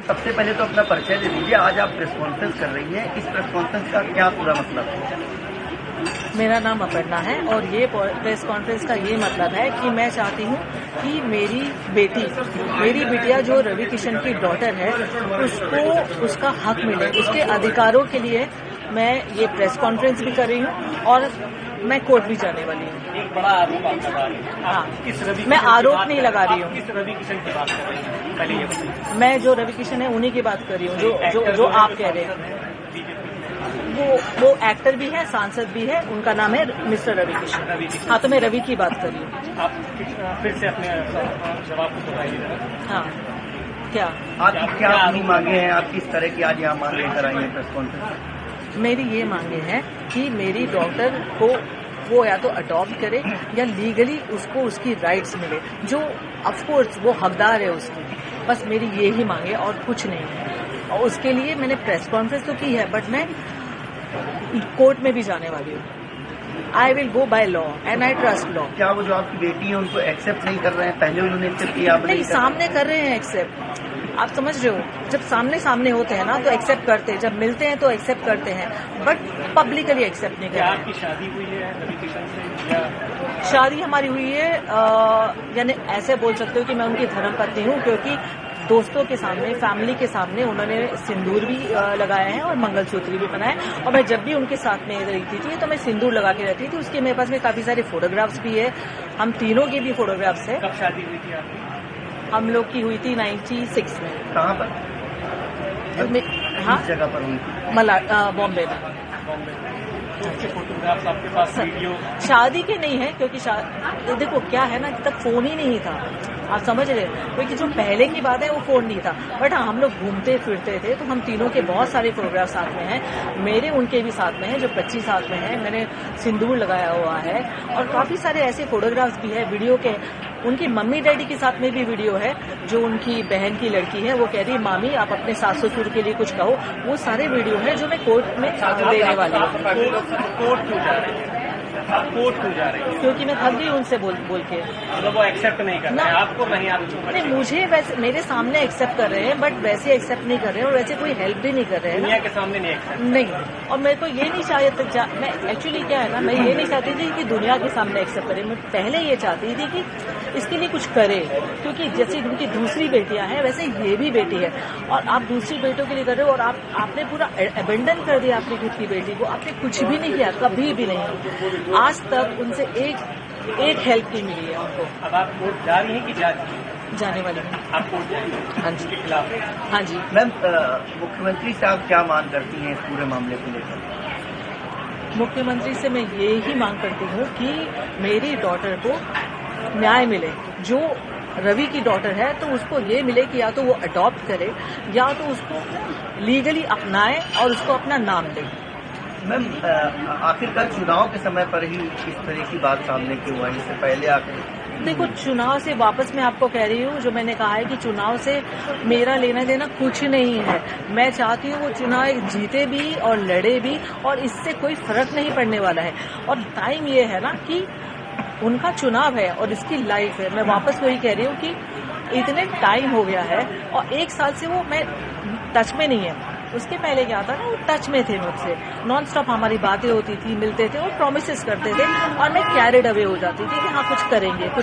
सबसे पहले तो अपना परिचय दे दीजिए। आज आप प्रेस कॉन्फ्रेंस कर रही हैं, इस प्रेस कॉन्फ्रेंस का क्या पूरा मतलब है? मेरा नाम अपर्णा है और ये प्रेस कॉन्फ्रेंस का ये मतलब है कि मैं चाहती हूँ कि मेरी बिटिया जो रवि किशन की डॉटर है उसको उसका हक मिले, उसके अधिकारों के लिए मैं ये प्रेस कॉन्फ्रेंस भी कर रही हूँ और मैं कोर्ट भी जाने वाली हूँ। एक बड़ा आरोप आप लगा रही हैं। हाँ, मैं आरोप नहीं लगा रही हूँ। किस रवि किशन की बात कर रही हैं? पहले ये बताइए। मैं जो रवि किशन है उन्हीं की बात कर रही हूँ जो आप कह रहे हैं। वो एक्टर भी है, सांसद भी है, उनका नाम है मिस्टर रवि किशन। हाँ, तो मैं रवि की बात कर रही हूँ। आप फिर से अपने जवाब को बताइए। हाँ, क्या आपकी क्या अपनी मांगे हैं? आप किस तरह की आज यहाँ मांग लेकर आई हैं प्रेस कॉन्फ्रेंस? मेरी ये मांगे हैं कि मेरी डॉटर को वो या तो अडॉप्ट करे या लीगली उसको उसकी राइट्स मिले, जो ऑफकोर्स वो हकदार है उसकी। बस मेरी ये ही मांगे और कुछ नहीं है। और उसके लिए मैंने प्रेस कॉन्फ्रेंस तो की है, बट मैं कोर्ट में भी जाने वाली हूँ। I will go by law and I trust law. क्या वो जो आपकी बेटी है उनको एक्सेप्ट नहीं कर रहे हैं? पहले उन्होंने एक्सेप्ट किया, आप नहीं, सामने कर रहे हैं एक्सेप्ट। आप समझ रहे हो, जब सामने होते हैं ना तो एक्सेप्ट करते हैं, जब मिलते हैं तो एक्सेप्ट करते हैं, बट पब्लिकली एक्सेप्ट नहीं करते। क्या आपकी शादी हुई है रवि किशन से? या शादी हमारी हुई है, यानी ऐसे बोल सकते हो कि मैं उनकी धर्मपत्नी हूँ, क्योंकि दोस्तों के सामने, फैमिली के सामने उन्होंने सिंदूर भी लगाया है और मंगलसूत्र भी पहना है। और मैं जब भी उनके साथ में रहती थी तो मैं सिंदूर लगा के रहती थी। उसके मेरे पास में काफी सारे फोटोग्राफ्स भी है, हम तीनों के भी फोटोग्राफ्स है। कब शादी हुई थी आपकी? हम लोग की हुई थी 96 में। कहाँ पर? हाँ, किस जगह पर हुई थी? बॉम्बे में। उसके फोटोग्राफ्स आपके पास, वीडियो? शादी के नहीं है, क्योंकि देखो क्या है ना, तब फोन ही नहीं था। आप समझ रहे हो, क्योंकि जो पहले की बात है वो फोन नहीं था। बट हाँ, हम लोग घूमते फिरते थे, तो हम तीनों के बहुत सारे फोटोग्राफ साथ में हैं। मेरे उनके भी साथ में हैं, जो 25 साथ में है। मैंने सिंदूर लगाया हुआ है और काफी सारे ऐसे फोटोग्राफ्स भी है वीडियो के। उनकी मम्मी डैडी के साथ में भी वीडियो है। जो उनकी बहन की लड़की है वो कह रही है, मामी आप अपने सास ससुर के लिए कुछ कहो। वो सारे वीडियो है जो मैं कोर्ट में देने वाली हूँ। कोर्ट क्यों जा रही है? आप कोर्ट क्यों जा रही है? क्योंकि मैं थक गई उनसे बोल के। मतलब वो एक्सेप्ट नहीं कर रहे हैं आपको? नहीं, आप नहीं, मुझे वैसे मेरे सामने एक्सेप्ट कर रहे हैं, बट वैसे एक्सेप्ट नहीं कर रहे हैं और वैसे कोई हेल्प भी नहीं कर रहे हैं। दुनिया के सामने नहीं एक्सेप्ट नहीं। और मेरे को ये नहीं चाहिए, मैं एक्चुअली क्या है ना, मैं ये नहीं चाहती थी कि दुनिया के सामने एक्सेप्ट करे। मैं पहले ये चाहती थी कि इसके लिए कुछ करे, क्योंकि जैसे उनकी दूसरी बेटियां हैं वैसे ये भी बेटी है। और आप दूसरी बेटियों के लिए कर रहे हो और आपने पूरा अबेंडन कर दिया अपनी खुद की बेटी को। आपने कुछ भी नहीं किया, कभी भी नहीं। आज तक उनसे एक हेल्प नहीं मिली है उनको। अब आप कोर्ट जा रही हैं कि जा रही हैं? जाने वाली हूँ। आप कोर्ट जाएंगे? हाँ जी। के खिलाफ? हाँ जी। मैम, मुख्यमंत्री से आप क्या मांग करती हैं इस पूरे मामले को लेकर? मुख्यमंत्री से मैं ये ही मांग करती हूँ कि मेरी डॉटर को न्याय मिले। जो रवि की डॉटर है तो उसको ये मिले कि या तो वो अडॉप्ट करे या तो उसको लीगली अपनाए और उसको अपना नाम दे। मैम, आखिरकार चुनाव के समय पर ही इस तरह की बात सामने क्यों आई? इससे पहले आकर देखो, चुनाव से वापस मैं आपको कह रही हूँ, जो मैंने कहा है कि चुनाव से मेरा लेना देना कुछ नहीं है। मैं चाहती हूँ वो चुनाव जीते भी और लड़े भी, और इससे कोई फर्क नहीं पड़ने वाला है। और टाइम ये है ना कि उनका चुनाव है और इसकी लाइफ है। मैं वापस वही कह रही हूँ कि इतने टाइम हो गया है और 1 साल से वो मैं टच में नहीं है। उसके पहले क्या था ना, वो टच में थे मुझसे, नॉन स्टॉप हमारी बातें होती थी, मिलते थे और प्रॉमिसेस करते थे और मैं कैरिड अवे हो जाती थी कि हाँ कुछ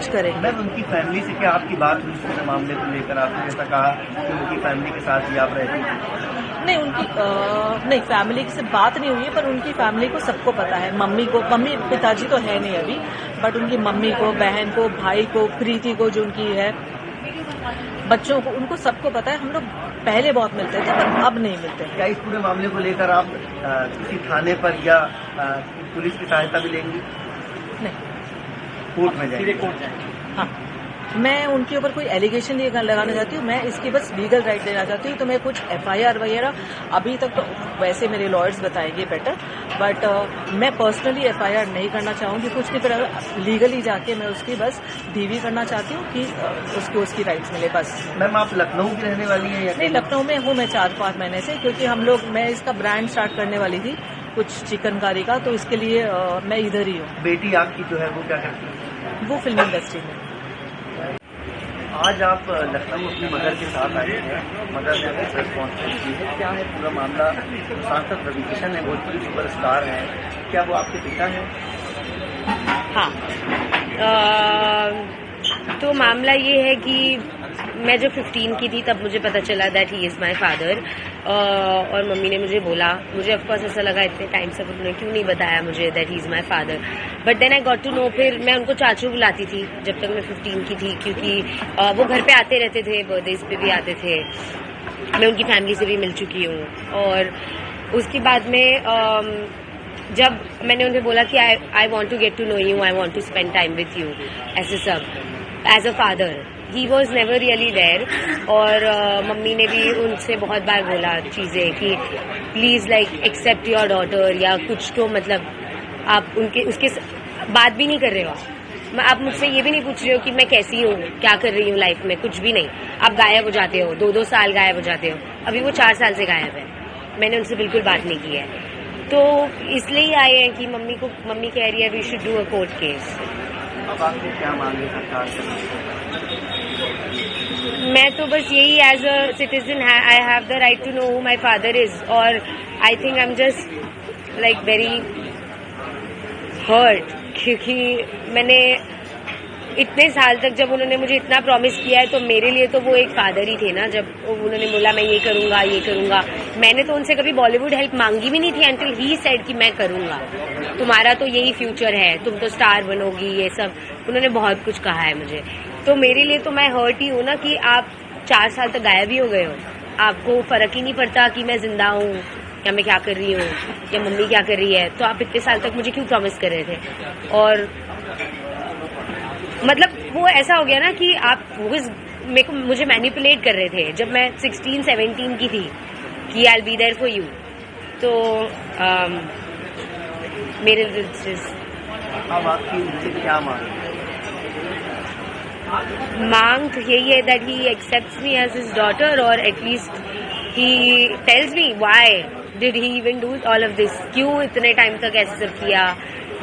करेंगे। मैम, उनकी फैमिली से क्या आपकी बात हुई इस मामले को लेकर? आपने जैसा कहा कि उनकी फैमिली के साथ ही आप रहती थी। नहीं, नहीं, फैमिली से बात नहीं हुई है, पर उनकी फैमिली को सबको पता है। मम्मी पिताजी तो है नहीं अभी, बट उनकी मम्मी को, बहन को, भाई को, प्रीति को जो उनकी है, बच्चों को, उनको सबको पता है। हम लोग पहले बहुत मिलते थे पर अब नहीं मिलते। क्या इस पूरे मामले को लेकर आप किसी थाने पर या पुलिस की सहायता भी लेंगी? नहीं, कोर्ट में जाएंगे? कोर्ट जाएंगे? हाँ, मैं उनके ऊपर कोई एलिगेशन नहीं लगाना चाहती हूँ। मैं इसकी बस लीगल राइट देना चाहती हूँ। तो मैं कुछ FIR वगैरह अभी तक तो वैसे मेरे लॉयर्स बताएंगे बेटर, बट मैं पर्सनली FIR नहीं करना चाहूंगी कुछ नहीं। पर लीगली जाके मैं उसकी बस DV करना चाहती हूँ कि उसको उसकी राइट्स मिले बस। मैम, आप लखनऊ की रहने वाली हैं या? नहीं, लखनऊ में हूँ मैं 4-5 महीने से, क्योंकि मैं इसका ब्रांड स्टार्ट करने वाली थी कुछ चिकनकारी का, तो इसके लिए मैं इधर ही हूँ। बेटी आपकी जो है वो क्या करती है? वो फिल्म इंडस्ट्री में। आज आप लखनऊ अपनी मदर के साथ आए हैं, मदर ने कुछ रिस्पॉन्सिबिलिटी की है, क्या है पूरा मामला? सांसद रवि किशन है, भोजपुरी सुपरस्टार हैं, क्या वो आपके पिता हैं? हाँ, तो मामला ये है कि मैं जब 15 की थी तब मुझे पता चला that he is my father, और मम्मी ने मुझे बोला, मुझे ऑफकोर्स ऐसा लगा इतने टाइम से उन्होंने क्यों नहीं बताया मुझे that he is my father, but then I got to know. फिर मैं उनको चाचू बुलाती थी जब तक मैं 15 की थी, क्योंकि वो घर पे आते रहते थे, बर्थडेज पे भी आते थे, मैं उनकी फैमिली से भी मिल चुकी हूँ। और उसके बाद में जब मैंने उन्हें बोला कि I want to get to know you, I want to spend time with you ऐसे सब as a father, he was never really there. और मम्मी ने भी उनसे बहुत बार बोला चीज़ें कि please like accept your daughter, या कुछ तो मतलब आप उसके बात भी नहीं कर रहे हो, आप मुझसे ये भी नहीं पूछ रहे हो कि मैं कैसी हूँ, क्या कर रही हूँ लाइफ में, कुछ भी नहीं। आप गायब हो जाते हो, 2-2 साल गायब हो जाते हो। अभी वो 4 साल से गायब है, मैंने उनसे बिल्कुल बात नहीं की है। तो इसलिए आए हैं कि मम्मी कह रही है we should do a court case. अब आपने क्या मांगे सरकार से? मैं तो बस यही, as a citizen I have the right to know who my father is, और I think I am just like very hurt, क्योंकि मैंने इतने साल तक, जब उन्होंने मुझे इतना प्रॉमिस किया है, तो मेरे लिए तो वो एक फादर ही थे ना। जब उन्होंने बोला मैं ये करूंगा, मैंने तो उनसे कभी बॉलीवुड हेल्प मांगी भी नहीं थी अंटिल ही सेड कि मैं करूंगा, तुम्हारा तो यही फ्यूचर है, तुम तो स्टार बनोगी, ये सब उन्होंने बहुत कुछ कहा है मुझे। तो मेरे लिए तो मैं हर्ट ही हूँ ना कि आप 4 साल तक गायब ही हो गए हो, आपको फर्क ही नहीं पड़ता कि मैं जिंदा हूँ या मैं क्या कर रही हूँ या मम्मी क्या कर रही है। तो आप इतने साल तक मुझे क्यों प्रॉमिस कर रहे थे? और मतलब वो ऐसा हो गया ना कि आप मुझे मैनिपुलेट कर रहे थे जब मैं 16-17 की थी कि I will be there for you. तो मेरे दिल से अब आपकी उनसे क्या मांग तो यही है that he accepts me as his daughter, और at least he tells me why did he even do all of this, क्यों इतने टाइम तक ऐसे सब किया,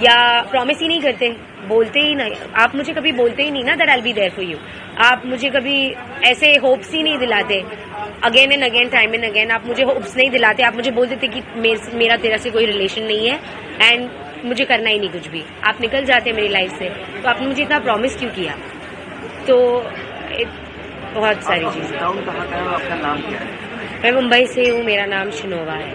या प्रॉमिस ही नहीं करते, बोलते ही नहीं। आप मुझे कभी बोलते ही नहीं ना that I will be there for you, आप मुझे कभी ऐसे होप्स ही नहीं दिलाते, again and again, time and again आप मुझे होप्स नहीं दिलाते। आप मुझे बोल देते कि मेरा तेरा से कोई रिलेशन नहीं है एंड मुझे करना ही नहीं कुछ भी, आप निकल जाते मेरी लाइफ से। तो आपने मुझे इतना प्रॉमिस क्यों किया? तो बहुत सारी चीजें। कहाँ का है, आपका नाम क्या है? मैं मुंबई से हूँ, मेरा नाम शिनोवा है।